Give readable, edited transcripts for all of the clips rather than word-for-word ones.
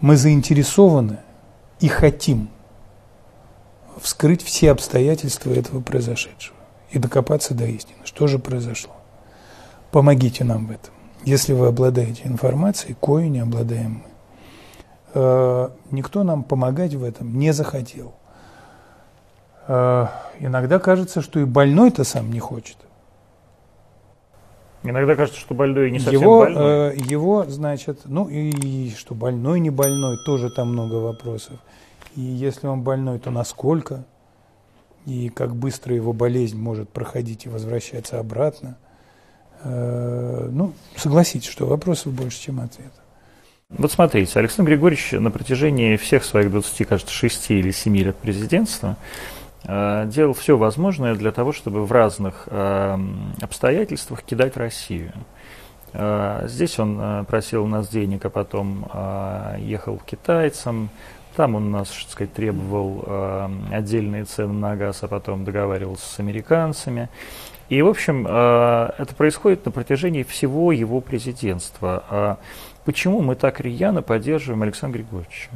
Мы заинтересованы и хотим вскрыть все обстоятельства этого произошедшего и докопаться до истины, что же произошло. Помогите нам в этом. Если вы обладаете информацией, кою не обладаем мы. Никто нам помогать в этом не захотел. Иногда кажется, что и больной-то сам не хочет. Иногда кажется, что больной не совсем больной. Его, значит, ну и что больной, не больной, тоже там много вопросов. И если он больной, то насколько, и как быстро его болезнь может проходить и возвращаться обратно. Ну, согласитесь, что вопросов больше, чем ответов. Вот смотрите, Александр Григорьевич на протяжении всех своих 20, кажется, 6 или 7 лет президентства делал все возможное для того, чтобы в разных обстоятельствах кидать Россию. Здесь он просил у нас денег, а потом ехал к китайцам. Там он у нас, так сказать, требовал отдельные цены на газ, а потом договаривался с американцами. И, в общем, это происходит на протяжении всего его президентства. Почему мы так рьяно поддерживаем Александра Григорьевича?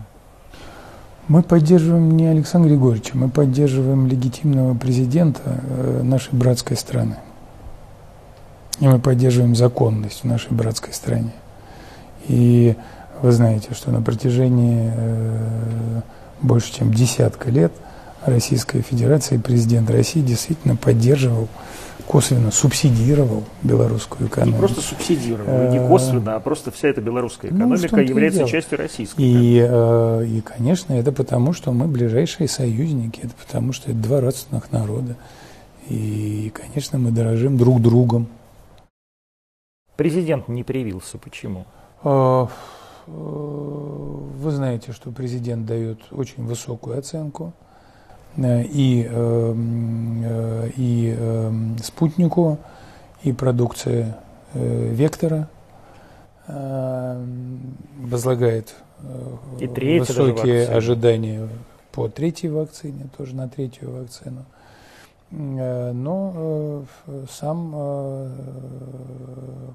Мы поддерживаем не Александра Григорьевича, мы поддерживаем легитимного президента нашей братской страны. И мы поддерживаем законность в нашей братской стране. И вы знаете, что на протяжении больше чем десятка лет Российская Федерация и президент России действительно поддерживал, косвенно субсидировал белорусскую экономику. Не просто субсидировал, не косвенно, а просто вся эта белорусская экономика является частью российской. И, конечно, это потому, что мы ближайшие союзники, это потому, что это два родственных народа. И, конечно, мы дорожим друг другом. Президент не привился. Почему? Вы знаете, что президент дает очень высокую оценку и спутнику, и продукции Вектора, возлагает высокие ожидания по третьей вакцине, тоже на третью вакцину. Но сам,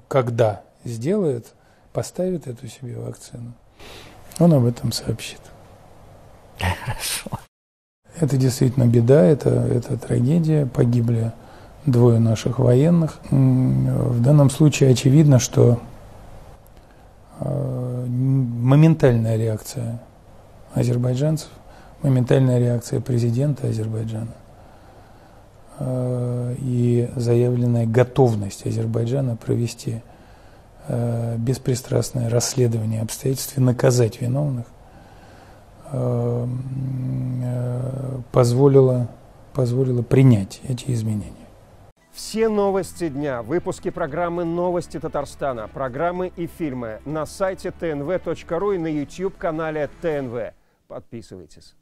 когда сделает, поставит эту себе вакцину, он об этом сообщит. Хорошо. Это действительно беда, это трагедия. Погибли 2 наших военных. В данном случае очевидно, что моментальная реакция азербайджанцев, моментальная реакция президента Азербайджана и заявленная готовность Азербайджана провести беспристрастное расследование обстоятельств и наказать виновных позволило принять эти изменения. Все новости дня, выпуски программы «Новости Татарстана», программы и фильмы на сайте tnv.ru и на YouTube-канале ТНВ. Подписывайтесь.